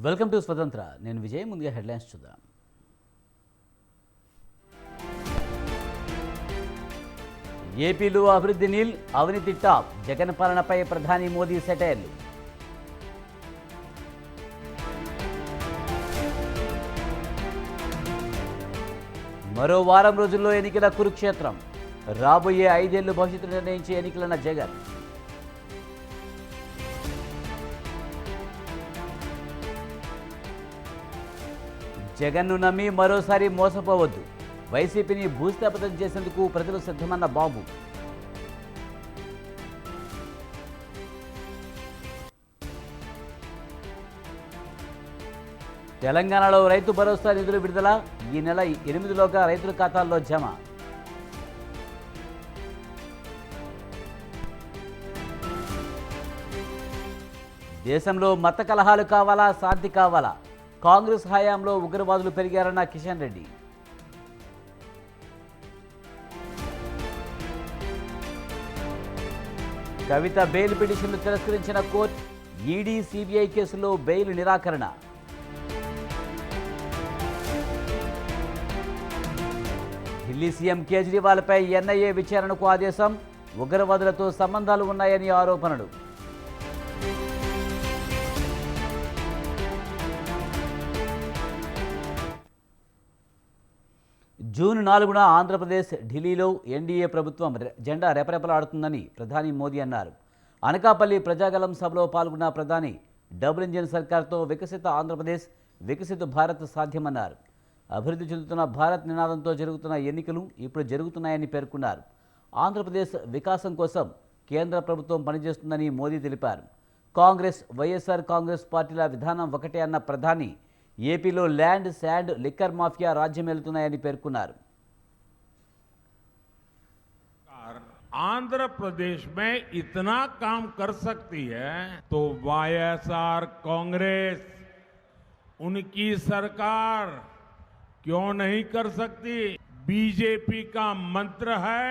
Welcome to స్వతంత్ర. నేను విజయ్. ముందుగా హెడ్లైన్స్ చూద్దాం. ఏపీలో అభివృద్ధి నీల్, అవినీతి టాప్. జగన్ పాలనపై ప్రధాని మోదీ సెటైర్లు. మరో వారం రోజుల్లో ఎన్నికల కురుక్షేత్రం. రాబోయే 5 ఏళ్లు భవిష్యత్తు నిర్ణయించే ఎన్నికలన్న జగన్. జగన్ను నమ్మి మరోసారి మోసపోవద్దు. వైసీపీని భూస్థాపితం చేసేందుకు ప్రజలు సిద్ధమన్న బాబు. తెలంగాణలో రైతు భరోసా నిధులు విడుదల. ఈ నెల 8లోగా రైతుల ఖాతాల్లో జమ. దేశంలో మత కలహాలు కావాలా, శాంతి కావాలా? కాంగ్రెస్ హయాంలో ఉగ్రవాదులు పెరిగారన్న కిషన్ రెడ్డి. కవిత బెయిల్ పిటిషన్లు తిరస్కరించిన కోర్టు. ఈడీ, సిబిఐ కేసులో బెయిల్ నిరాకరణ. ఢిల్లీ సీఎం కేజ్రీవాల్పై ఎన్ఐఏ విచారణకు ఆదేశం. ఉగ్రవాదులతో సంబంధాలు ఉన్నాయని ఆరోపణలు. జూన్ 4న ఆంధ్రప్రదేశ్ ఢిల్లీలో ఎన్డీఏ ప్రభుత్వం జెండా రెపరెపలాడుతుందని ప్రధాని మోదీ అన్నారు. అనకాపల్లి ప్రజాగలం సభలో పాల్గొన్న ప్రధాని డబుల్ ఇంజిన్ సర్కార్తో వికసిత ఆంధ్రప్రదేశ్, వికసిత భారత్ సాధ్యమన్నారు. అభివృద్ధి చెందుతున్న భారత్ నినాదంతో జరుగుతున్న ఎన్నికలు ఇప్పుడు జరుగుతున్నాయని పేర్కొన్నారు. ఆంధ్రప్రదేశ్ వికాసం కోసం కేంద్ర ప్రభుత్వం పనిచేస్తుందని మోదీ తెలిపారు. కాంగ్రెస్, వైఎస్ఆర్ కాంగ్రెస్ పార్టీల విధానం ఒకటే అన్న ప్రధాని ఏపీలో ల్యాండ్, శాండ్, లిక్కర్ మాఫియా రాజ్యమేలుతున్నాయని పేర్కొన్నారు. आंध्र प्रदेश में इतना काम कर सकती है तो वाईएसआर कांग्रेस, उनकी सरकार क्यों नहीं कर सकती? बीजेपी का मंत्र है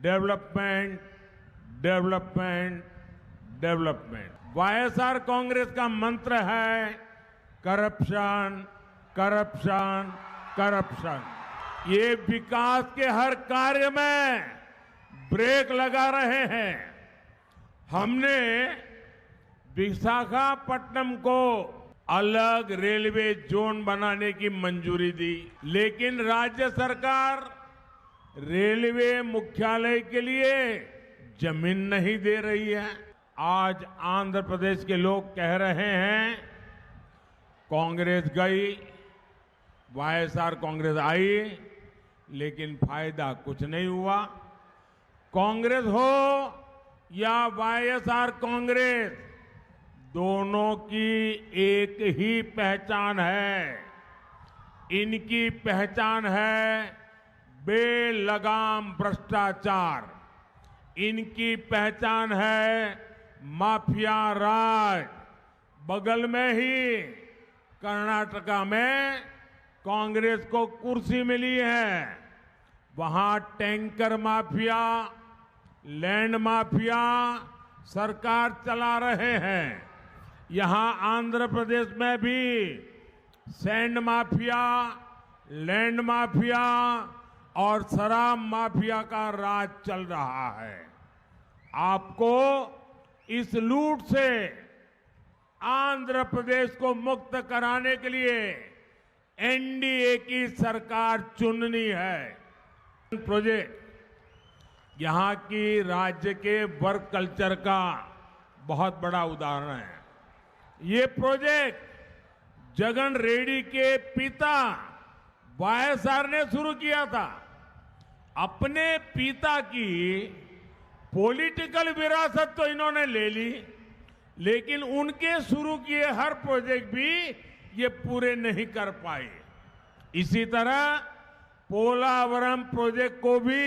development, development, development. YSR Congress का मंत्र है करप्शन, करप्शन, करप्शन। ये विकास के हर कार्य में ब्रेक लगा रहे हैं। हमने विशाखापट्टनम को अलग रेलवे जोन बनाने की मंजूरी दी, लेकिन राज्य सरकार रेलवे मुख्यालय के लिए जमीन नहीं दे रही है। आज आंध्र प्रदेश के लोग कह रहे हैं कांग्रेस गई, वाईएसआर कांग्रेस आई, लेकिन फायदा कुछ नहीं हुआ। कांग्रेस हो या वाईएसआर कांग्रेस, दोनों की एक ही पहचान है। इनकी पहचान है बेलगाम भ्रष्टाचार, इनकी पहचान है माफिया राज। बगल में ही कर्नाटका में कांग्रेस को कुर्सी मिली है, वहां टैंकर माफिया, लैंड माफिया सरकार चला रहे हैं। यहां आंध्र प्रदेश में भी सैंड माफिया, लैंड माफिया और शराब माफिया का राज चल रहा है। आपको इस लूट से आंध्र प्रदेश को मुक्त कराने के लिए एनडीए की सरकार चुननी है। प्रोजेक्ट यहां की राज्य के वर्क कल्चर का बहुत बड़ा उदाहरण है। ये प्रोजेक्ट जगन रेड्डी के पिता वाईएसआर ने शुरू किया था। अपने पिता की पॉलिटिकल विरासत तो इन्होंने ले ली, लेकिन उनके शुरू किए हर प्रोजेक्ट भी ये पूरे नहीं कर पाए। इसी तरह पोलावरम प्रोजेक्ट को भी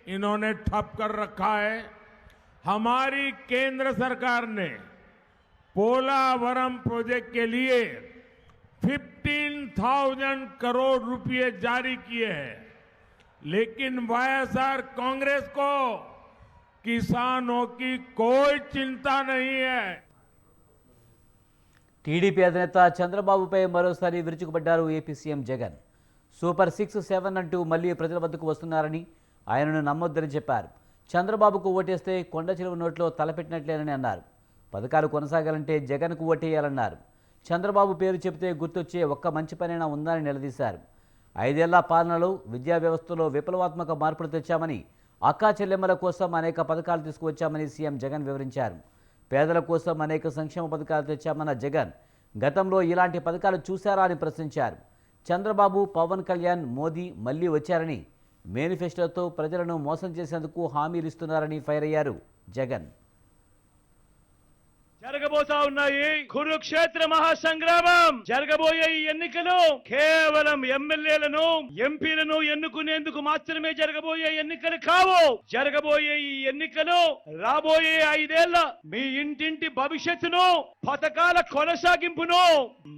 इन्होंने ठप कर रखा है। हमारी केंद्र सरकार ने पोलावरम प्रोजेक्ट के लिए 15,000 करोड़ रुपए जारी किए हैं, लेकिन वाईएसआर कांग्रेस को किसानों की कोई चिंता नहीं है। టీడీపీ అధినేత చంద్రబాబుపై మరోసారి విరుచుకుపడ్డారు ఏపీ సీఎం జగన్. సూపర్ 6, 7 అంటూ మళ్లీ ప్రజల వద్దకు వస్తున్నారని, ఆయనను నమ్మొద్దని చెప్పారు. చంద్రబాబుకు ఓటేస్తే కొండ చిలువ నోట్లో తలపెట్టినట్లేనని అన్నారు. పథకాలు కొనసాగాలంటే జగన్కు ఓటేయాలన్నారు. చంద్రబాబు పేరు చెబితే గుర్తొచ్చే ఒక్క మంచి పనైనా ఉందని నిలదీశారు. 5 ఏళ్ల పాలనలో విద్యా వ్యవస్థలో విప్లవాత్మక మార్పులు తెచ్చామని, అక్కా చెల్లెమ్మల కోసం అనేక పథకాలు తీసుకువచ్చామని సీఎం జగన్ వివరించారు. పేదల కోసం అనేక సంక్షేమ పథకాలు తెచ్చామన్న జగన్ గతంలో ఇలాంటి పథకాలు చూశారా అని ప్రశ్నించారు. చంద్రబాబు, పవన్ కళ్యాణ్, మోదీ మళ్లీ వచ్చారని, మేనిఫెస్టోతో ప్రజలను మోసం చేసేందుకు హామీలు ఇస్తున్నారని ఫైర్ అయ్యారు జగన్. జరగబోతా ఉన్నాయి కురుక్షేత్ర మహాసంగ్రామం. జరగబోయే ఈ ఎన్నికలు కేవలం ఎమ్మెల్యేలను, ఎంపీలను ఎన్నుకునేందుకు మాత్రమే జరగబోయే ఎన్నికలు కావు. జరగబోయే ఈ ఎన్నికలు రాబోయే 5 ఏళ్ల మీ ఇంటింటి భవిష్యత్తును, పథకాల కొనసాగింపును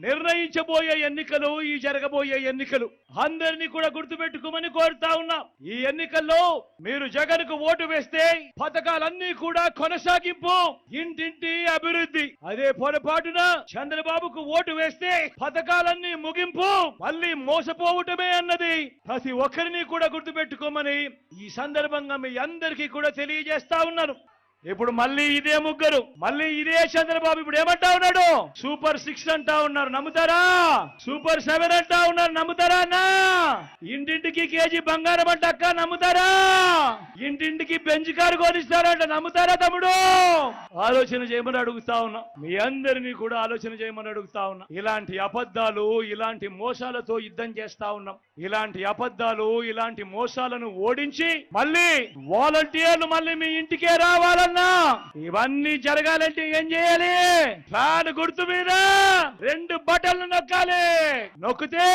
నిర్ణయించబోయే ఎన్నికలు ఈ జరగబోయే ఎన్నికలు. అందరినీ కూడా గుర్తుపెట్టుకోమని కోరుతా ఉన్నా. ఈ ఎన్నికల్లో మీరు జగన్ కు ఓటు వేస్తే పథకాలన్నీ కూడా కొనసాగింపు, ఇంటింటి అభివృద్ధి. అదే పొరపాటున చంద్రబాబుకు ఓటు వేస్తే పథకాలన్నీ ముగింపు, మళ్ళీ మోసపోవటమే అన్నది ప్రతి ఒక్కరిని కూడా గుర్తుపెట్టుకోమని ఈ సందర్భంగా మీ అందరికీ కూడా తెలియజేస్తా ఉన్నాను. ఇప్పుడు మళ్ళీ ఇదే ముగ్గురు, మళ్ళీ ఇదే చంద్రబాబు ఇప్పుడు ఏమంటా ఉన్నాడు? సూపర్ 6 అంటా ఉన్నారు, నమ్ముతారా? సూపర్ 7 అంటా ఉన్నారు, నమ్ముతారా అన్నా? ఇంటింటికి కేజీ బంగారం అంట అక్క, నమ్ముతారా? ఇంటింటికి బెంచ్ కారు కొనిస్తారంట, నమ్ముతారా తమ్ముడు? ఆలోచన చేయమని అడుగుతా ఉన్నా. మీ అందరినీ కూడా ఆలోచన చేయమని అడుగుతా ఉన్నా. ఇలాంటి అబద్ధాలు, ఇలాంటి మోసాలతో యుద్ధం చేస్తా ఉన్నాం. ఇలాంటి అబద్ధాలు, ఇలాంటి మోసాలను ఓడించి మళ్ళీ వాలంటీర్లు మళ్ళీ మీ ఇంటికే రావాలన్నా, ఇవన్నీ జరగాలంటే ఏం చేయాలి? ఫ్యాన్ గుర్తు మీద 2 బటన్లు నొక్కాలి. నొక్కితే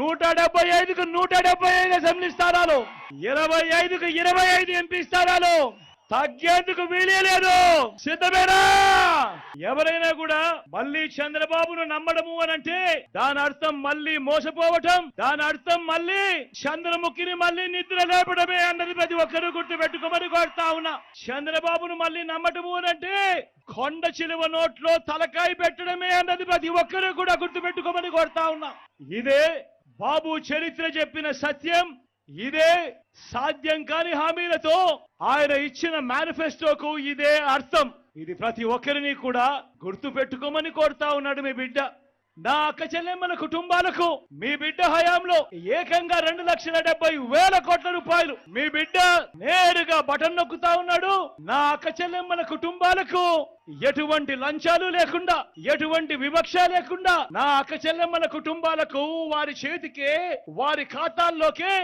175కు 175 అసెంబ్లీ స్థానాలు, 25కు 25 ఎంపీ స్థానాలు తగ్గేందుకు వీలే లేదు. సిద్ధమేనా? ఎవరైనా కూడా మళ్ళీ చంద్రబాబును నమ్మడము అనంటే దాని అర్థం మళ్ళీ మోసపోవటం, దాని అర్థం మళ్ళీ చంద్రముఖిని మళ్ళీ నిద్ర లేపడమే అన్నది ప్రతి ఒక్కరూ గుర్తు పెట్టుకోమని కోరుతా ఉన్నా. చంద్రబాబును మళ్ళీ నమ్మటము అనంటే కొండ చిలువ నోట్లో తలకాయ పెట్టడమే అన్నది ప్రతి ఒక్కరూ కూడా గుర్తు పెట్టుకోమని కోరుతా ఉన్నా. ఇదే బాబు చరిత్ర చెప్పిన సత్యం. ఇదే సాధ్యం కాని హామీలతో ఆయన ఇచ్చిన మేనిఫెస్టోకు ఇదే అర్థం. ఇది ప్రతి ఒక్కరిని కూడా గుర్తు పెట్టుకోమని కోరుతా ఉన్నాడు మీ బిడ్డ. నా అక్క చెల్లెమ్మల కుటుంబాలకు మీ బిడ్డ హయాంలో ఏకంగా 2,70,000 కోట్ల రూపాయలు మీ బిడ్డ నేరుగా బటన్ నొక్కుతా ఉన్నాడు. నా అక్క చెల్లెమ్మల కుటుంబాలకు ఎటువంటి లంచాలు లేకుండా, ఎటువంటి వివక్ష లేకుండా నా అక్క చెల్లెమ్మల కుటుంబాలకు వారి చేతికే, వారి ఖాతాల్లోకే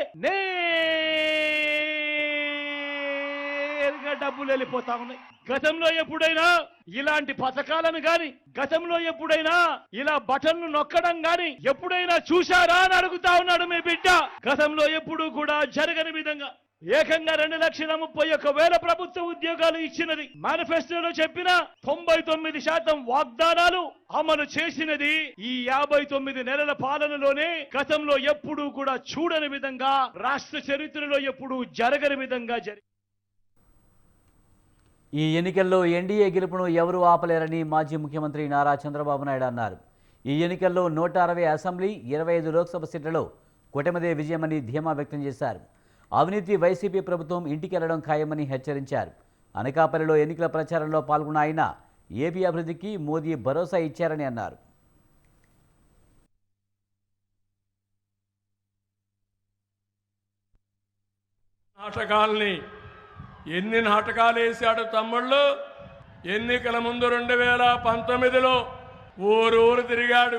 నేరుగా డబ్బులు వెళ్ళిపోతా ఉన్నాయి. గతంలో ఎప్పుడైనా ఇలాంటి పథకాలను గాని, గతంలో ఎప్పుడైనా ఇలా బటన్ను నొక్కడం గాని ఎప్పుడైనా చూశారా అని అడుగుతా ఉన్నాడు మీ బిడ్డ. గతంలో ఎప్పుడూ కూడా జరగని విధంగా ఏకంగా 2,31,000 ప్రభుత్వ ఉద్యోగాలు ఇచ్చినది. మేనిఫెస్టోలో చెప్పిన 99% వాగ్దానాలు అమలు చేసినది ఈ 59 నెలల పాలనలోనే. గతంలో ఎప్పుడూ కూడా చూడని విధంగా, రాష్ట్ర చరిత్రలో ఎప్పుడూ జరగని విధంగా జరిగింది. ఈ ఎన్నికల్లో ఎన్డీఏ గెలుపును ఎవరూ ఆపలేరని మాజీ ముఖ్యమంత్రి నారా చంద్రబాబు నాయుడు అన్నారు. ఈ ఎన్నికల్లో 160 అసెంబ్లీ, 25 లోక్సభ సీట్లలో కూటమిదే విజయమని ధీమా వ్యక్తం చేశారు. అవినీతి వైసీపీ ప్రభుత్వం ఇంటికెళ్లడం ఖాయమని హెచ్చరించారు. అనకాపల్లిలో ఎన్నికల ప్రచారంలో పాల్గొన్న ఆయన ఏపీ అభివృద్ధికి మోదీ భరోసా ఇచ్చారని అన్నారు. నాటకాల్ని ఎన్ని నాటకాలు వేశాడు తమ్ముళ్ళు. ఎన్నికల ముందు 2019లో ఊరు తిరిగాడు.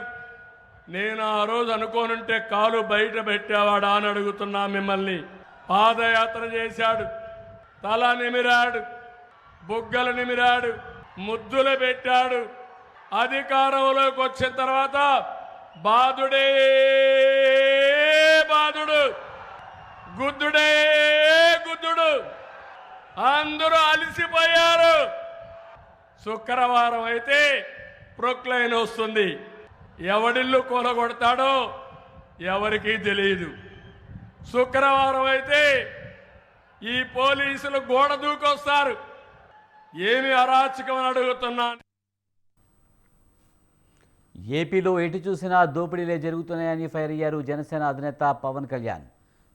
నేను ఆ రోజు అనుకోనుంటే కాలు బయట పెట్టేవాడా అని అడుగుతున్నా మిమ్మల్ని. పాదయాత్ర చేశాడు, తల నిమిరాడు, బుగ్గలు నిమిరాడు, ముద్దులు పెట్టాడు. అధికారంలోకి వచ్చిన తర్వాత బాధుడే బాధుడు, గుద్దుడే గుద్దుడు, అందరూ అలసిపోయారు. శుక్రవారం అయితే ప్రొక్లైన్ వస్తుంది. ఎవడిల్లు కూలగొడతాడో ఎవరికీ తెలియదు. శుక్రవారం అయితే ఈ పోలీసులు గోడ దూకొస్తారు. ఏమి అరాచకం అని అడుగుతున్నాను. ఏపీలో ఎటు చూసినా దోపిడీలే జరుగుతున్నాయని ఫైర్ అయ్యారు జనసేన అధినేత పవన్ కళ్యాణ్.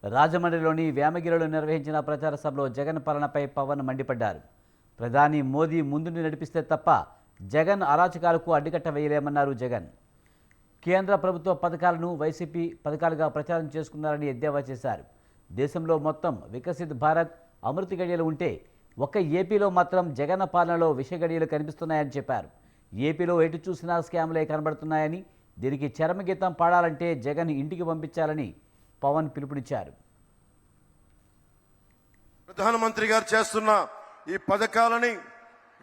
రాజమండ్రిలోని వేమగిరిలో నిర్వహించిన ప్రచార సభలో జగన్ పాలనపై పవన్ మండిపడ్డారు. ప్రధాని మోదీ ముందుని నడిపిస్తే తప్ప జగన్ అరాచకాలకు అడ్డుకట్ట వేయలేమన్నారు జగన్. కేంద్ర ప్రభుత్వ పథకాలను వైసీపీ పథకాలుగా ప్రచారం చేసుకున్నారని ఎద్దేవా చేశారు. దేశంలో మొత్తం వికసిత్ భారత్ అమృత గడియలు ఉంటే ఒక్క ఏపీలో మాత్రం జగన్ పాలనలో విషగడియలు కనిపిస్తున్నాయని చెప్పారు. ఏపీలో ఎటు చూసినా స్కామ్లే కనబడుతున్నాయని, దీనికి చరమగీతం పాడాలంటే జగన్ ఇంటికి పంపించాలని పవన్ పిలుపునిచ్చారు. ప్రధానమంత్రి గారు చేస్తున్న ఈ పథకాలని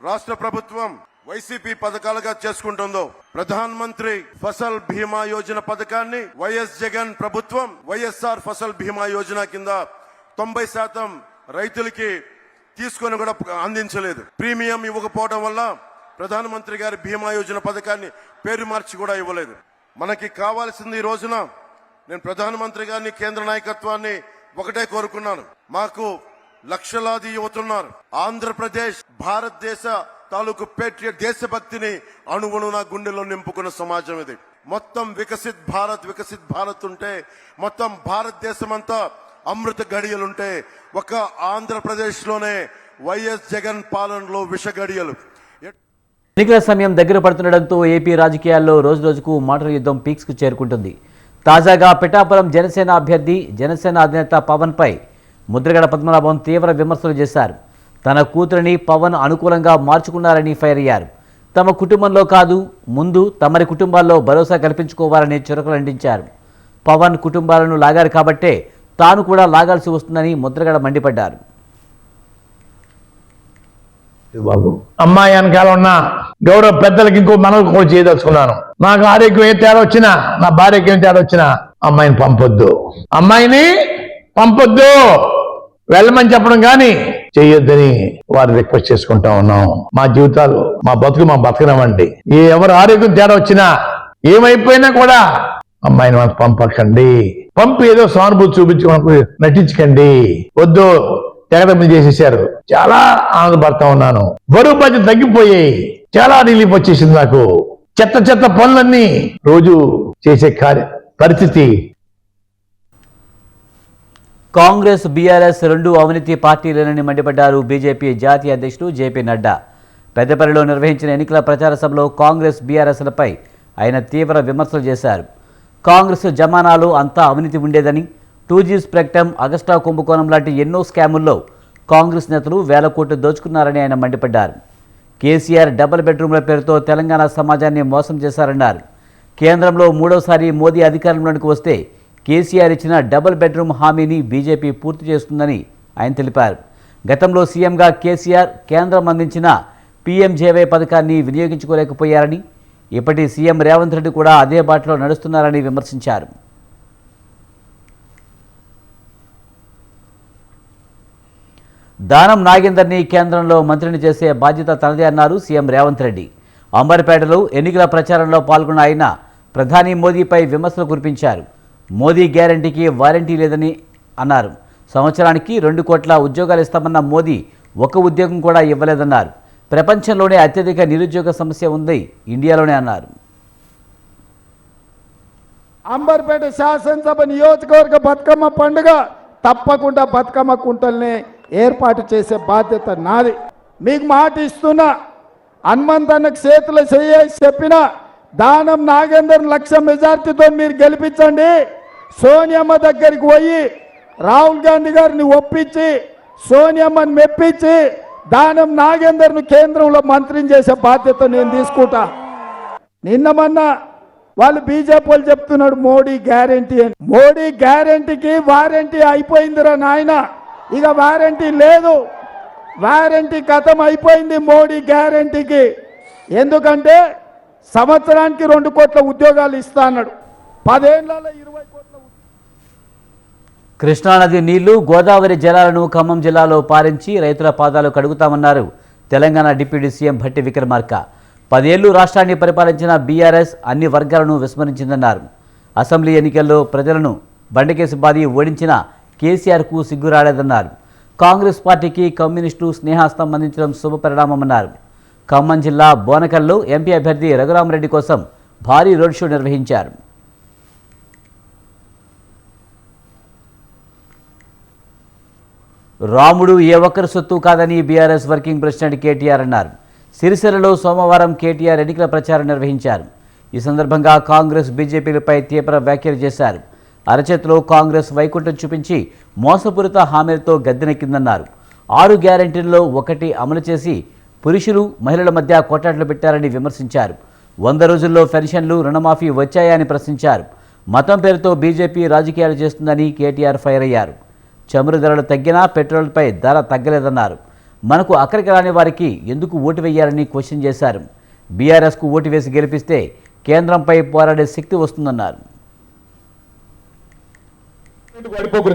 రాష్ట్ర ప్రభుత్వం వైసీపీ పథకాలుగా చేసుకుంటుందో, ప్రధానమంత్రి ఫసల్ బీమా యోజన పథకాన్ని వైఎస్ జగన్ ప్రభుత్వం వైఎస్ఆర్ ఫసల్ బీమా యోజన కింద 90% రైతులకి తీసుకొని కూడా అందించలేదు. ప్రీమియం ఇవ్వకపోవడం వల్ల ప్రధానమంత్రి గారి బీమా యోజన పథకాన్ని పేరు మార్చి కూడా ఇవ్వలేదు. మనకి కావాల్సింది ఈ రోజున నేను ప్రధానమంత్రి గారిని, కేంద్ర నాయకత్వాన్ని ఒకటే కోరుకున్నాను. మాకు లక్షలాది యువతున్నారు. ఆంధ్రప్రదేశ్ భారతదేశ తాలూకు పేట్రియట్ దేశభక్తిని అణువున గుండెలో నింపుకున్న సమాజం ఇది. మొత్తం వికసిత్ భారత్ ఉంటే మొత్తం భారతదేశం అంతా అమృత గడియలుంటే ఒక ఆంధ్రప్రదేశ్ లోనే వైఎస్ జగన్ పాలనలో విష గడియలు. ఎన్నికల సమయం దగ్గర పడుతుండటంతో ఏపీ రాజకీయాల్లో రోజురోజుకు మాటల యుద్ధం పీక్స్కు చేరుకుంటుంది. తాజాగా పిఠాపురం జనసేన అభ్యర్థి జనసేన అధినేత పవన్పై ముద్రగడ పద్మనాభం తీవ్ర విమర్శలు చేశారు. తన కూతురిని పవన్ అనుకూలంగా మార్చుకున్నారని ఫైర్ అయ్యారు. తమ కుటుంబంలో కాదు, ముందు తమరి కుటుంబాల్లో భరోసా కల్పించుకోవాలని చురకలంటించారు. పవన్ కుటుంబాలను లాగారు కాబట్టే తాను కూడా లాగాల్సి వస్తుందని ముద్రగడ మండిపడ్డారు. బాబు అమ్మాయి వెనకాల ఉన్న గౌరవ పెద్దలకి ఇంకో మనం కూడా చేయదలుచుకున్నాను. నాకు ఆరోగ్యం ఏ తేడా వచ్చినా, నా భార్యకి ఏం తేడా వచ్చినా అమ్మాయిని పంపొద్దు, వెళ్ళమని చెప్పడం కానీ చేయొద్దని వారు రిక్వెస్ట్ చేసుకుంటా ఉన్నాం. మా జీవితాలు, మా బతకనివ్వండి. ఎవరు ఆరోగ్యం తేడా వచ్చినా, ఏమైపోయినా కూడా అమ్మాయిని మనకు పంపకండి. పంపి ఏదో సానుభూతి చూపించుకోవడానికి నటించకండి. వద్దు, తెగదమ్మి చేసేసారు. చాలా ఆనందపడతా ఉన్నాను. బరువు బాధ్యత తగ్గిపోయాయి. చాలా రిలీఫ్ వచ్చేసింది నాకు. చెత్త పనులన్నీ రోజు చేసే పరిస్థితి. కాంగ్రెస్ బీఆర్ఎస్ రెండు అవినీతి పార్టీలేనని మండిపడ్డారు బీజేపీ జాతీయ అధ్యక్షుడు జేపీ నడ్డా. పెద్దపల్లిలో నిర్వహించిన ఎన్నికల ప్రచార సభలో కాంగ్రెస్ బీఆర్ఎస్లపై ఆయన తీవ్ర విమర్శలు చేశారు. కాంగ్రెస్ జమానాలో అంతా అవినీతి ఉండేదని, 2G స్పెక్ట్రమ్, అగస్టా కుంభకోణం లాంటి ఎన్నో స్కాముల్లో కాంగ్రెస్ నేతలు వేల కోట్లు దోచుకున్నారని ఆయన మండిపడ్డారు. కేసీఆర్ డబుల్ బెడ్రూమ్ల పేరుతో తెలంగాణ సమాజాన్ని మోసం చేశారన్నారు. కేంద్రంలో మూడోసారి మోదీ అధికారంలోకి వస్తే కేసీఆర్ ఇచ్చిన డబుల్ బెడ్రూమ్ హామీని బీజేపీ పూర్తి చేస్తుందని ఆయన తెలిపారు. గతంలో సీఎంగా కేసీఆర్ కేంద్రం అందించిన PMJY పథకాన్ని వినియోగించుకోలేకపోయారని, ఇప్పటి సీఎం రేవంత్ రెడ్డి కూడా అదే బాటలో నడుస్తున్నారని విమర్శించారు. దానం నాగేందర్ని కేంద్రంలో మంత్రిని చేసే బాధ్యత తనదే అన్నారు సీఎం రేవంత్ రెడ్డి. అంబర్పేటలో ఎన్నికల ప్రచారంలో పాల్గొన్న ఆయన ప్రధాని మోదీపై విమర్శలు కురిపించారు. మోదీ గ్యారంటీకి వారంటీ లేదని అన్నారు. సంవత్సరానికి 2 కోట్ల ఉద్యోగాలు ఇస్తామన్న మోదీ ఒక్క ఉద్యోగం కూడా ఇవ్వలేదన్నారు. ప్రపంచంలోనే అత్యధిక నిరుద్యోగ సమస్య ఉంది ఇండియాలోనే అన్నారు. అంబర్పేట శాసనసభ నియోజకవర్గ బతుకమ్మ పండుగ తప్పకుండా బతుకమ్మ కుంటల్ని ఏర్పాటు చేసే బాధ్యత నాది. మీకు మాట ఇస్తున్నా, హనుమంతన్నకు చేతులు చేసి చెప్పిన దానం నాగేందర్ 1,00,000 మెజార్టీతో మీరు గెలిపించండి. సోనియమ్మ దగ్గరికి పోయి రాహుల్ గాంధీ గారిని ఒప్పించి సోనియమ్మని మెప్పించి దానం నాగేందర్ను కేంద్రంలో మంత్రిని చేసే బాధ్యత నేను తీసుకుంటా. నిన్న వాళ్ళు బీజేపీ వాళ్ళు చెప్తున్నాడు మోడీ గ్యారంటీ అని. మోడీ గ్యారంటీకి వారంటీ అయిపోయిందిరా నాయన. ఇక వారంటీ లేదు, వారంటీ ఖతం అయిపోయింది మోడీ గ్యారంటీకి. ఎందుకంటే సంవత్సరానికి 2 కోట్ల ఉద్యోగాలు ఇస్తా అన్నాడు. 10 ఏళ్లలో 20 కోట్ల. కృష్ణానది నీళ్లు, గోదావరి జలాలను ఖమ్మం జిల్లాలో పారించి రైతుల పాదాలు కడుగుతామన్నారు తెలంగాణ డిప్యూటీ సీఎం భట్టి విక్రమార్క. 10 ఏళ్లు రాష్ట్రాన్ని పరిపాలించిన బీఆర్ఎస్ అన్ని వర్గాలను విస్మరించిందన్నారు. అసెంబ్లీ ఎన్నికల్లో ప్రజలను బండకేసి బాది ఓడించిన కేసీఆర్కు సిగ్గు రాలేదన్నారు. కాంగ్రెస్ పార్టీకి కమ్యూనిస్టు స్నేహాస్తం అందించడం శుభపరిణామమన్నారు. ఖమ్మం జిల్లా బోనకల్లో ఎంపీ అభ్యర్థి రఘురామరెడ్డి కోసం భారీ రోడ్ షో నిర్వహించారు. రాముడు ఏ ఒక్కరి సొత్తు కాదని బీఆర్ఎస్ వర్కింగ్ ప్రెసిడెంట్ కేటీఆర్ అన్నారు. సిరిసిల్లలో సోమవారం కేటీఆర్ ఎన్నికల ప్రచారం నిర్వహించారు. ఈ సందర్భంగా కాంగ్రెస్ బీజేపీలపై తీవ్ర వ్యాఖ్యలు చేశారు. అరచేతిలో కాంగ్రెస్ వైకుంఠం చూపించి మోసపూరిత హామీలతో గద్దెనెక్కిందన్నారు. 6 గ్యారెంటీల్లో ఒకటి అమలు చేసి పురుషులు మహిళల మధ్య కొట్లాటలు పెట్టారని విమర్శించారు. 100 రోజుల్లో పెన్షన్లు రుణమాఫీ వచ్చాయని ప్రశ్నించారు. మతం పేరుతో బీజేపీ రాజకీయాలు చేస్తుందని కేటీఆర్ ఫైర్ అయ్యారు. చమురు ధరలు తగ్గినా పెట్రోల్పై ధర తగ్గలేదన్నారు. మనకు అక్కడికి రాని వారికి ఎందుకు ఓటు వేయాలని క్వశ్చన్ చేశారు. బీఆర్ఎస్కు ఓటు వేసి గెలిపిస్తే కేంద్రంపై పోరాడే శక్తి వస్తుందన్నారు.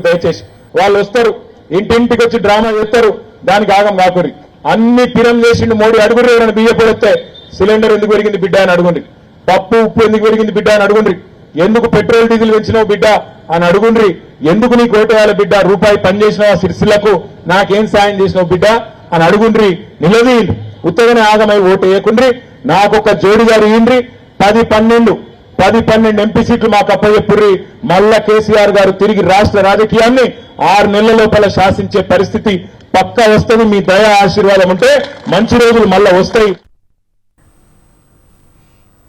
దయచేసి వాళ్ళు వస్తారు, ఇంటింటికి వచ్చి డ్రామా చేస్తారు, దానికి ఆగం కాకురి. అన్ని పిరం చేసిండు మోడీ. అడుగురు ఎవరైనా బియ్య పొడితే సిలిండర్ ఎందుకు పెరిగింది బిడ్డ అని అడుగుండ్రి. పప్పు ఉప్పు ఎందుకు పెరిగింది బిడ్డ అని అడుగుండ్రి. ఎందుకు పెట్రోల్ డీజిల్ పెంచినావు బిడ్డ అని అడుగుండ్రి. ఎందుకు నీకు ఓటు వేయాలి బిడ్డ, రూపాయి పని చేసినావా సిరిసిల్లకు, నాకేం సాయం చేసినావు బిడ్డ అని అడుగుండ్రి. నిలదీ ఉత్తగానే ఆగమై ఓటు వేయకుండ్రి. నాకొక జోడి గారు ఇయ్యండ్రి. 10-12 ఎంపీ సీట్లు మాకు అప్పచెప్పుర్రి. మళ్ళా కేసీఆర్ గారు తిరిగి రాష్ట్ర రాజకీయాన్ని 6 నెలల లోపల శాసించే పరిస్థితి పక్కా వస్తుంది. మీ దయ ఆశీర్వాదం ఉంటే మంచి రోజులు మళ్ళా వస్తాయి.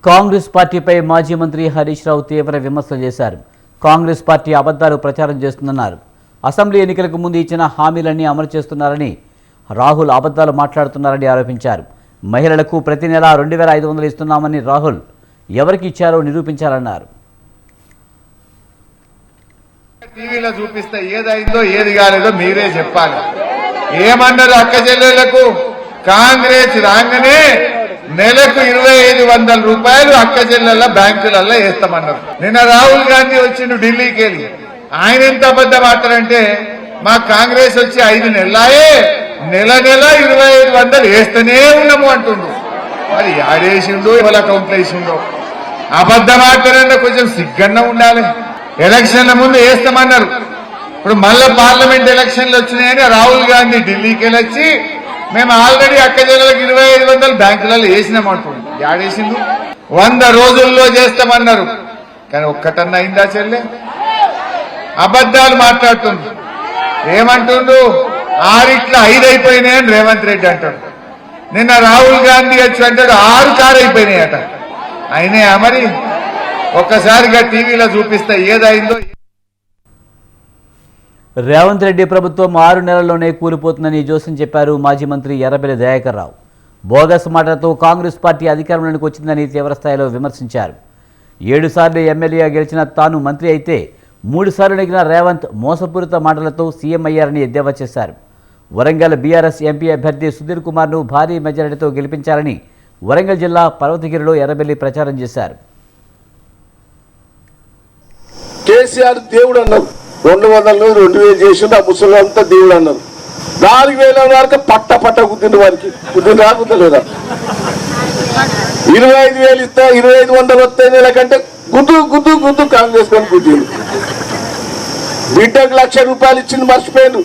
కాంగ్రెస్ పార్టీపై మాజీ మంత్రి హరీష్ రావు తీవ్ర విమర్శలు చేశారు. కాంగ్రెస్ పార్టీ అబద్ధాలు ప్రచారం చేస్తుందన్నారు. అసెంబ్లీ ఎన్నికలకు ముందు ఇచ్చిన హామీలన్నీ అమలు చేస్తున్నారని, రాహుల్ అబద్ధాలు మాట్లాడుతున్నారని ఆరోపించారు. మహిళలకు ప్రతి నెల 2500 ఇస్తున్నామని రాహుల్ ఎవరికి ఇచ్చారో నిరూపించాలన్నారు. టీవీలో చూపిస్తే ఏదైందో ఏది కాలేదో మీరే చెప్పాలి. ఏమన్నారు అక్క చెల్లెళ్లకు? కాంగ్రెస్ రాగానే నెలకు 2500 రూపాయలు అక్క చెల్లెళ్ళ బ్యాంకులలో వేస్తామన్నారు. నిన్న రాహుల్ గాంధీ వచ్చిండు ఢిల్లీకి వెళ్ళి. ఆయన ఎంత అబద్ధం ఆడతారంటే, మా కాంగ్రెస్ వచ్చి 5 నెలలాయే, నెల 2500 వేస్తూనే ఉన్నాము అంటుండ్రు. మరి ఆడేసిండు ఇవాళ అకౌంట్లో వేసిండో. అబద్ధం ఆడతారన్నా కొంచెం సిగ్గన్నా ఉండాలి. ఎలక్షన్ల ముందు వేస్తామన్నారు. ఇప్పుడు మళ్ళా పార్లమెంట్ ఎలక్షన్లు వచ్చినాయని రాహుల్ గాంధీ ఢిల్లీకి వెళ్ళొచ్చి మేము ఆల్రెడీ అక్క చెల్లెలకు 2500 బ్యాంకులలో వేసినామంటుండ్రు. యాడేసిండు? 100 రోజుల్లో చేస్తామన్నారు. కానీ ఒక్కటన్నా అయిందా చెల్లె? అబద్ధాలు మాట్లాడుతుండ్రు. ఏమంటుండ్రు? 6 అయిపోయినాయని రేవంత్ రెడ్డి అంటాడు. నిన్న రాహుల్ గాంధీ వచ్చి అంటాడు 6 అయిపోయినాయట. అయినాయా మరి? ఒక్కసారిగా టీవీలో చూపిస్తే ఏదైందో. రేవంత్ రెడ్డి ప్రభుత్వం 6 నెలల్లోనే కూలిపోతుందని జోస్యం చెప్పారు మాజీ మంత్రి ఎర్రబెల్లి దయాకర్ రావు. బోగస్ మాటలతో కాంగ్రెస్ పార్టీ అధికారంలోకి వచ్చిందని తీవ్రస్థాయిలో విమర్శించారు. 7 సార్లు ఎమ్మెల్యేగా గెలిచిన తాను మంత్రి అయితే 3 సార్లు నెగ్గిన రేవంత్ మోసపూరిత మాటలతో సీఎం అయ్యారని ఎద్దేవా చేశారు. వరంగల్ బీఆర్ఎస్ ఎంపీ అభ్యర్థి సుధీర్ కుమార్ను భారీ మెజారిటీతో గెలిపించాలని వరంగల్ జిల్లా పర్వతగిరిలో ఎర్రబెల్లి ప్రచారం చేశారు. కేసీఆర్ దేవుడు అన్నారు. 200 2000 చేసిండు. ఆ ముసలంతా దేవుడు అన్నారు. 4000 వరకు పట్ట కుదిండు. వారికి కుదిందా కుదలేదా? 25,000 ఇస్తా 2500 వస్తాయి నెల కంటే గుద్దు కాంగ్రెస్ కొని కుదిండు. బిడ్డకు 1,00,000 రూపాయలు ఇచ్చింది మర్చిపోయాను.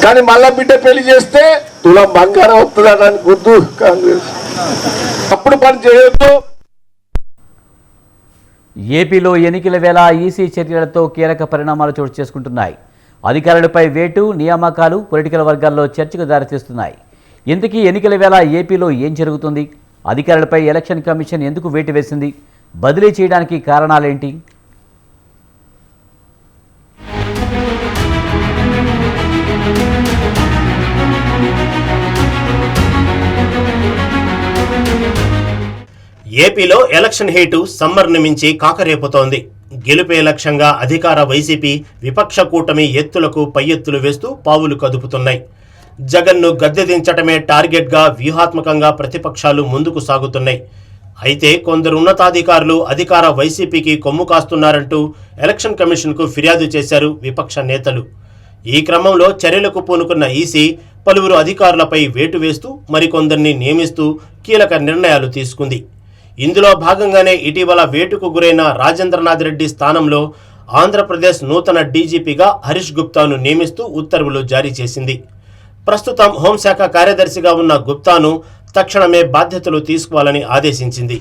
కానీ మళ్ళా బిడ్డ పెళ్లి చేస్తే తులం బంగారం వస్తుందని గుద్దు కాంగ్రెస్. అప్పుడు పని చేయొద్దు. ఏపీలో ఎన్నికల వేళ ఈసీ చర్యలతో కీలక పరిణామాలు చోటు చేసుకుంటున్నాయి. అధికారులపై వేటు, నియామకాలు పొలిటికల్ వర్గాల్లో చర్చకు దారితీస్తున్నాయి. ఇంతకీ ఎన్నికల వేళ ఏపీలో ఏం జరుగుతుంది? అధికారులపై ఎలక్షన్ కమిషన్ ఎందుకు వేటు వేసింది? బదిలీ చేయడానికి కారణాలేంటి? ఏపీలో ఎలక్షన్ హీటు సమ్మర్ను మించి కాకరేపుతోంది. గెలుపే లక్ష్యంగా అధికార వైసీపీ విపక్ష కూటమి ఎత్తులకు పై ఎత్తులు వేస్తూ పావులు కదుపుతున్నాయి. జగన్ను గద్దె దించటమే టార్గెట్గా వ్యూహాత్మకంగా ప్రతిపక్షాలు ముందుకు సాగుతున్నాయి. అయితే కొందరు ఉన్నతాధికారులు అధికార వైసీపీకి కొమ్ము కాస్తున్నారంటూ ఎలక్షన్ కమిషన్కు ఫిర్యాదు చేశారు విపక్ష నేతలు. ఈ క్రమంలో చర్యలకు పూనుకున్న ఈసీ పలువురు అధికారులపై వేటు వేస్తూ మరికొందరిని నియమిస్తూ కీలక నిర్ణయాలు తీసుకుంది. ఇందులో భాగంగానే ఇటీవల వేటుకు గురైన రాజేంద్రనాథ్ రెడ్డి స్థానంలో ఆంధ్రప్రదేశ్ నూతన డీజీపీగా హరీష్ గుప్తాను నియమిస్తూ ఉత్తర్వులు జారీ చేసింది. ప్రస్తుతం హోంశాఖ కార్యదర్శిగా ఉన్న గుప్తాను తక్షణమే బాధ్యతలు తీసుకోవాలని ఆదేశించింది.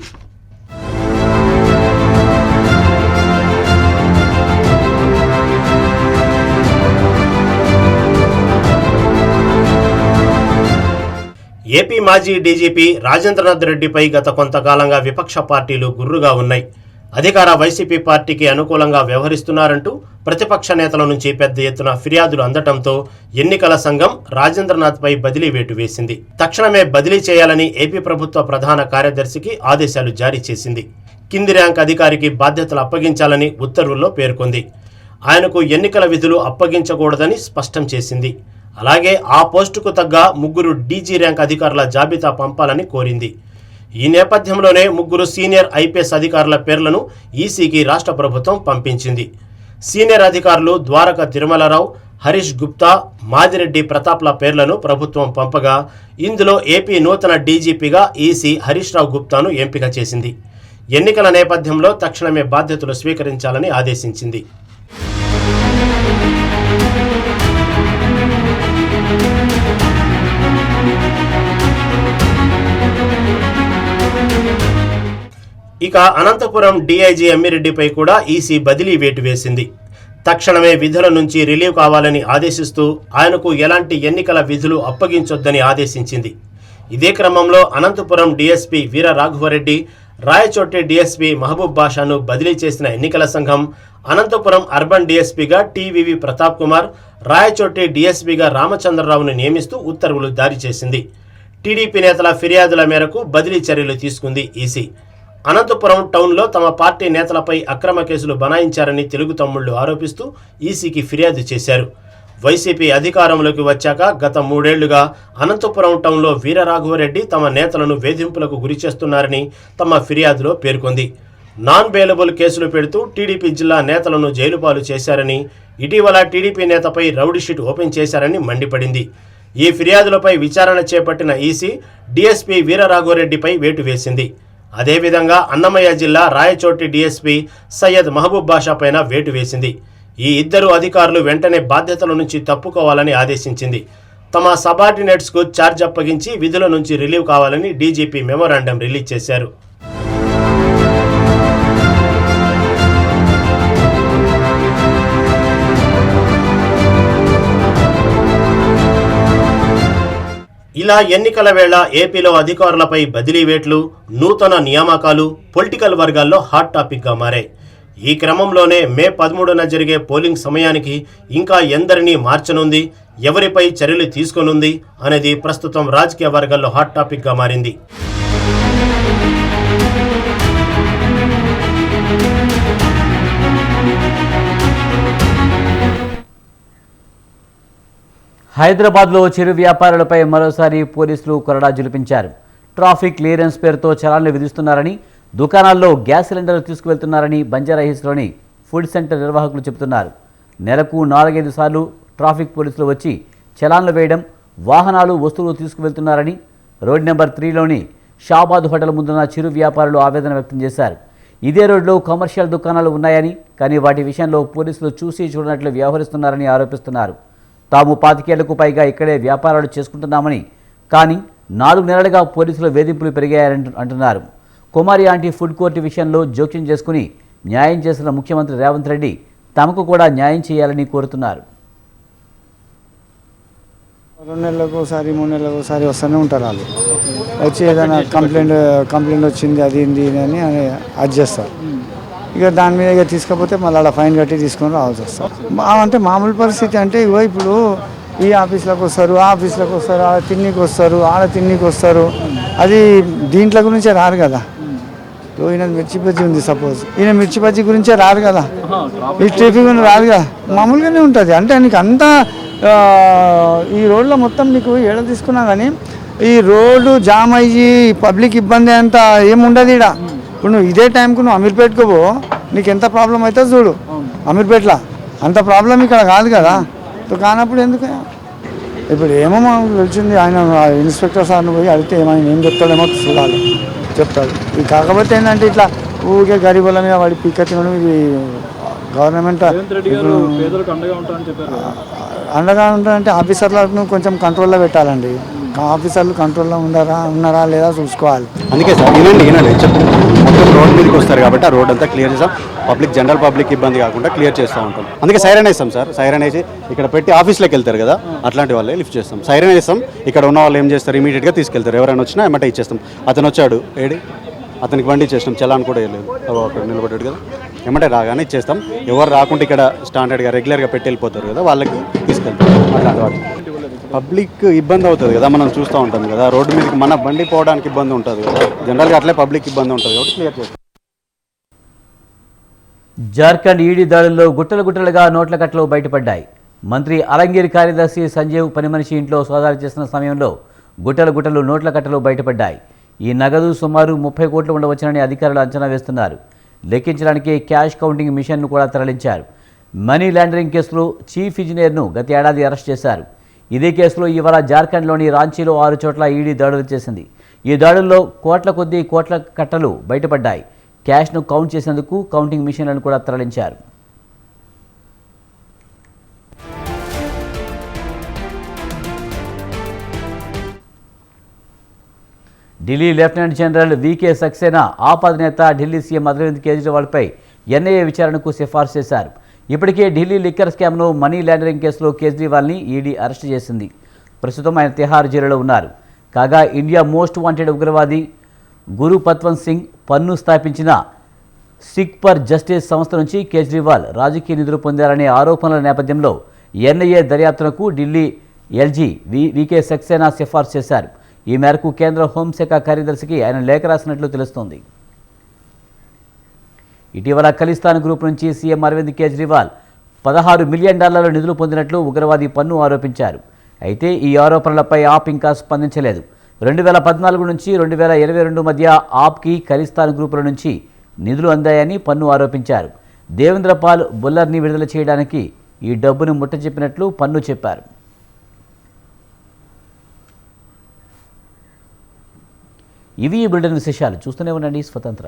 ఏపీ మాజీ డీజీపీ రాజేంద్రనాథ్ రెడ్డిపై గత కొంతకాలంగా విపక్ష పార్టీలు గుర్రుగా ఉన్నాయి. అధికార వైసీపీ పార్టీకి అనుకూలంగా వ్యవహరిస్తున్నారంటూ ప్రతిపక్ష నేతల నుంచి పెద్ద ఎత్తున ఫిర్యాదులు అందటంతో ఎన్నికల సంఘం రాజేంద్రనాథ్పై బదిలీ వేటు వేసింది. తక్షణమే బదిలీ చేయాలని ఏపీ ప్రభుత్వ ప్రధాన కార్యదర్శికి ఆదేశాలు జారీ చేసింది. కింది ర్యాంక్ అధికారికి బాధ్యతలు అప్పగించాలని ఉత్తర్వుల్లో పేర్కొంది. ఆయనకు ఎన్నికల విధులు అప్పగించకూడదని స్పష్టం చేసింది. అలాగే ఆ పోస్టుకు తగ్గ 3 డీజీ ర్యాంక్ అధికారుల జాబితా పంపాలని కోరింది. ఈ నేపథ్యంలోనే 3 సీనియర్ ఐపీఎస్ అధికారుల పేర్లను ఈసీకి రాష్ట్ర ప్రభుత్వం పంపించింది. సీనియర్ అధికారులు ద్వారక తిరుమలరావు, హరీష్ గుప్తా, మాదిరెడ్డి ప్రతాప్ల పేర్లను ప్రభుత్వం పంపగా ఇందులో ఏపీ నూతన డీజీపీగా ఈసీ హరీష్ రావు గుప్తాను ఎంపిక చేసింది. ఎన్నికల నేపథ్యంలో తక్షణమే బాధ్యతలు స్వీకరించాలని ఆదేశించింది. ఇక అనంతపురం డీఐజీ అమ్మిరెడ్డిపై కూడా ఈసీ బదిలీ వేటు వేసింది. తక్షణమే విధుల నుంచి రిలీవ్ కావాలని ఆదేశిస్తూ ఆయనకు ఎలాంటి ఎన్నికల విధులు అప్పగించొద్దని ఆదేశించింది. ఇదే క్రమంలో అనంతపురం డీఎస్పీ వీర రాఘవరెడ్డి, రాయచోటి డీఎస్పీ మహబూబ్ బాషాను బదిలీ చేసిన ఎన్నికల సంఘం అనంతపురం అర్బన్ డీఎస్పీగా టీవీవి ప్రతాప్ కుమార్, రాయచోటి డీఎస్పీగా రామచంద్రరావును నియమిస్తూ ఉత్తర్వులు జారీ చేసింది. టీడీపీ నేతల ఫిర్యాదుల మేరకు బదిలీ చర్యలు తీసుకుంది ఈసీ. అనంతపురం టౌన్లో తమ పార్టీ నేతలపై అక్రమ కేసులు బనాయించారని తెలుగు తమ్ముళ్లు ఆరోపిస్తూ ఈసీకి ఫిర్యాదు చేశారు. వైసీపీ అధికారంలోకి వచ్చాక గత 3 ఏళ్లుగా అనంతపురం టౌన్లో వీరరాఘవరెడ్డి తమ నేతలను వేధింపులకు గురిచేస్తున్నారని తమ ఫిర్యాదులో పేర్కొంది. నాన్ బెయిలబుల్ కేసులు పెడుతూ టీడీపీ జిల్లా నేతలను జైలుపాలు చేశారని, ఇటీవల టీడీపీ నేతపై రౌడీ షీట్ ఓపెన్ చేశారని మండిపడింది. ఈ ఫిర్యాదులపై విచారణ చేపట్టిన ఈసీ డీఎస్పీ వీరరాఘవరెడ్డిపై వేటు వేసింది. అదేవిధంగా అన్నమయ్య జిల్లా రాయచోటి డీఎస్పీ సయ్యద్ మహబూబ్ బాషా పైన వేటు వేసింది. ఈ 2 అధికారులు వెంటనే బాధ్యతల నుంచి తప్పుకోవాలని ఆదేశించింది. తమ సబార్డినేట్స్కు ఛార్జ్ అప్పగించి విధుల నుంచి రిలీవ్ కావాలని డీజీపీ మెమోరాండం రిలీజ్ చేశారు. ఇలా ఎన్నికల వేళ ఏపీలో అధికారులపై బదిలీ వేట్లు, నూతన నియామకాలు పొలిటికల్ వర్గాల్లో హాట్ టాపిక్గా మారాయి. ఈ క్రమంలోనే మే 13న జరిగే పోలింగ్ సమయానికి ఇంకా ఎందరినీ మార్చనుంది, ఎవరిపై చర్యలు తీసుకోనుంది అనేది ప్రస్తుతం రాజకీయ వర్గాల్లో హాట్ టాపిక్గా మారింది. హైదరాబాద్లో చిరు వ్యాపారులపై మరోసారి పోలీసులు కొరడా జులిపించారు. ట్రాఫిక్ క్లియరెన్స్ పేరుతో చలాన్లు విధిస్తున్నారని, దుకాణాల్లో గ్యాస్ సిలిండర్లు తీసుకువెళ్తున్నారని బంజారాహిల్స్లోని ఫుడ్ సెంటర్ నిర్వాహకులు చెబుతున్నారు. నెలకు 4-5 సార్లు ట్రాఫిక్ పోలీసులు వచ్చి చలాన్లు వేయడం, వాహనాలు వస్తువులు తీసుకువెళ్తున్నారని రోడ్ నెంబర్ 3లోని షాబాద్ హోటల్ ముందున్న చిరు వ్యాపారులు ఆవేదన వ్యక్తం చేశారు. ఇదే రోడ్లో కమర్షియల్ దుకాణాలు ఉన్నాయని, కానీ వాటి విషయంలో పోలీసులు చూసి చూడనట్లు వ్యవహరిస్తున్నారని ఆరోపిస్తున్నారు. తాము 25 ఏళ్లకు పైగా ఇక్కడే వ్యాపారాలు చేసుకుంటున్నామని, కానీ 4 నెలలుగా పోలీసుల వేధింపులు పెరిగాయని అంటున్నారు. కుమారి ఆంటీ ఫుడ్ కోర్టు విషయంలో జోక్యం చేసుకుని న్యాయం చేసిన ముఖ్యమంత్రి రేవంత్ రెడ్డి తమకు కూడా న్యాయం చేయాలని కోరుతున్నారు. 2 నెలలకు ఒకసారి 3 నెలలకు ఒకసారి వస్తూనే ఉంటారు. వాళ్ళు వచ్చి ఏదైనా కంప్లైంట్ వచ్చింది అది ఇది అని అది చేస్తారు. ఇక దాని మీద ఇక తీసుకపోతే మళ్ళీ అలా ఫైన్ కట్టి తీసుకొని రావాల్సి వస్తారు. అంటే మామూలు పరిస్థితి అంటే ఇప్పుడు ఈ ఆఫీస్లోకి వస్తారు, ఆ ఆఫీస్లోకి వస్తారు, ఆడ తిన్నీకి వస్తారు, ఆడ తిన్నీకి వస్తారు. అది దీంట్లో గురించే రారు కదా. ఈయన మిర్చి బజ్జీ ఉంది, సపోజ్ ఈయన మిర్చి బజ్జీ గురించే రారు కదా, ఈ ట్రాఫిక్ రారు కదా, మామూలుగానే ఉంటుంది. అంటే నీకు అంతా ఈ రోడ్లో మొత్తం నీకు ఏడ తీసుకున్నా కానీ ఈ రోడ్డు జామ్ అయ్యి పబ్లిక్ ఇబ్బంది అంత ఏముండదు ఈడ. ఇప్పుడు నువ్వు ఇదే టైంకు నువ్వు అమీర్పేటకు పో, నీకు ఎంత ప్రాబ్లం అవుతుందో చూడు. అమీర్పేటలో అంత ప్రాబ్లం ఇక్కడ కాదు కదా. కానప్పుడు ఎందుకు ఇప్పుడు ఏమో మాకు తెలిసింది, ఆయన ఇన్స్పెక్టర్ సార్ని పోయి అడిగితే ఏమైనా ఏం చెప్తాడేమో చూడాలి, చెప్తాడు. ఇది కాకపోతే ఏంటంటే ఇట్లా ఊరికే గరీబుల మీద వాడి పిక్క తినడం, ఇది గవర్నమెంట్ అండగా ఉంటారంటే ఆఫీసర్లను కొంచెం కంట్రోల్లో పెట్టాలండి. ఆఫీసర్లు కంట్రోల్లో ఉన్నారా లేదా చూసుకోవాలి. అందుకే సార్ వినండి మొత్తం రోడ్ మీదకి వస్తారు కాబట్టి ఆ రోడ్ అంతా క్లియర్ చేసాం. పబ్లిక్ జనరల్ పబ్లిక్ ఇబ్బంది కాకుండా క్లియర్ చేస్తూ ఉంటాం. అందుకే సైరన్ వేస్తాం సార్. సైరన్ వేసి ఇక్కడ పెట్టి ఆఫీస్లోకి వెళ్తారు కదా, అట్లాంటి వాళ్ళే లిఫ్ట్ చేస్తాం. సైరన్ వేస్తాం. ఇక్కడ ఉన్న వాళ్ళు ఏం చేస్తారు, ఇమీడియట్గా తీసుకెళ్తారు. ఎవరైనా వచ్చినా ఎమ్మటే ఇచ్చేస్తాం. అతను వచ్చాడు ఏడి, అతనికి బండి ఇచ్చేస్తాం. చలాన్ కూడా వేయలేదు, అక్కడ నిలబడ్డాడు కదా, ఎమ్మటే రాగానే ఇచ్చేస్తాం. ఎవరు రాకుండా ఇక్కడ స్టాండర్డ్గా రెగ్యులర్గా పెట్టి వెళ్ళిపోతారు కదా, వాళ్ళకి తీసుకెళ్తాం. అట్లాంటి వాళ్ళు పబ్లిక్ ఇబ్బంది అవుతుంది కదా, మనం చూస్తూ ఉంటాం కదా, రోడ్డు మీదకి మన బండి పోవడానికి ఇబ్బంది ఉంటుంది కదా, జనరల్గా అట్లే పబ్లిక్ ఇబ్బంది ఉంటుంది కాబట్టి క్లియర్ చేస్తాం. జార్ఖండ్ ఈడీ దాడుల్లో గుట్టలుగా నోట్ల కట్టలు బయటపడ్డాయి. మంత్రి అలంగీర్ కార్యదర్శి సంజీవ్ పని మనిషి ఇంట్లో సోదాలు చేసిన సమయంలో గుట్టలు నోట్ల కట్టలు బయటపడ్డాయి. ఈ నగదు సుమారు 30 కోట్లు ఉండవచ్చునని అధికారులు అంచనా వేస్తున్నారు. లెక్కించడానికి క్యాష్ కౌంటింగ్ మిషన్ను కూడా తరలించారు. మనీ లాండరింగ్ కేసులో చీఫ్ ఇంజనీర్ను గత ఏడాది అరెస్ట్ చేశారు. ఇదే కేసులో ఇవాళ జార్ఖండ్లోని రాంచీలో 6 చోట్ల ఈడీ దాడులు చేసింది. ఈ దాడుల్లో కోట్ల కట్టలు బయటపడ్డాయి. క్యాష్ను కౌంట్ చేసేందుకు కౌంటింగ్ మిషన్లను కూడా తరలించారు. ఢిల్లీ లెఫ్టినెంట్ జనరల్ వీకే సక్సేనా ఆప్ అధినేత ఢిల్లీ సీఎం అరవింద్ కేజ్రీవాల్పై ఎన్ఐఏ విచారణకు సిఫార్సు చేశారు. ఇప్పటికే ఢిల్లీ లిక్కర్ స్కామ్ను మనీ లాండరింగ్ కేసులో కేజ్రీవాల్ని ఈడీ అరెస్టు చేసింది. ప్రస్తుతం ఆయన తిహార్ జైలులో ఉన్నారు. కాగా ఇండియా మోస్ట్ వాంటెడ్ ఉగ్రవాది గురు పత్వంత్ సింగ్ పన్ను స్థాపించిన సిక్ ఫర్ జస్టిస్ సంస్థ నుంచి కేజ్రీవాల్ రాజకీయ నిధులు పొందారనే ఆరోపణల నేపథ్యంలో ఎన్ఐఏ దర్యాప్తునకు ఢిల్లీ ఎల్జీ వీకే సక్సేనా సిఫార్సు చేశారు. ఈ మేరకు కేంద్ర హోంశాఖ కార్యదర్శికి ఆయన లేఖ రాసినట్లు తెలుస్తోంది. ఇటీవల ఖలిస్తాన్ గ్రూప్ నుంచి సీఎం అరవింద్ కేజ్రీవాల్ $16 మిలియన్ నిధులు పొందినట్లు ఉగ్రవాది పన్ను ఆరోపించారు. అయితే ఈ ఆరోపణలపై ఆప్ ఇంకా స్పందించలేదు. 2014 నుంచి 2022 మధ్య ఆప్కి ఖలిస్తాన్ గ్రూపుల నుంచి నిధులు అందాయని పన్ను ఆరోపించారు. దేవేంద్రపాల్ బుల్లర్ని విడుదల చేయడానికి ఈ డబ్బును ముట్టజెప్పినట్లు పన్ను చెప్పారు. ఇవి ఈ బులెటిన్ విశేషాలు. చూస్తూనే ఉండండి స్వతంత్ర.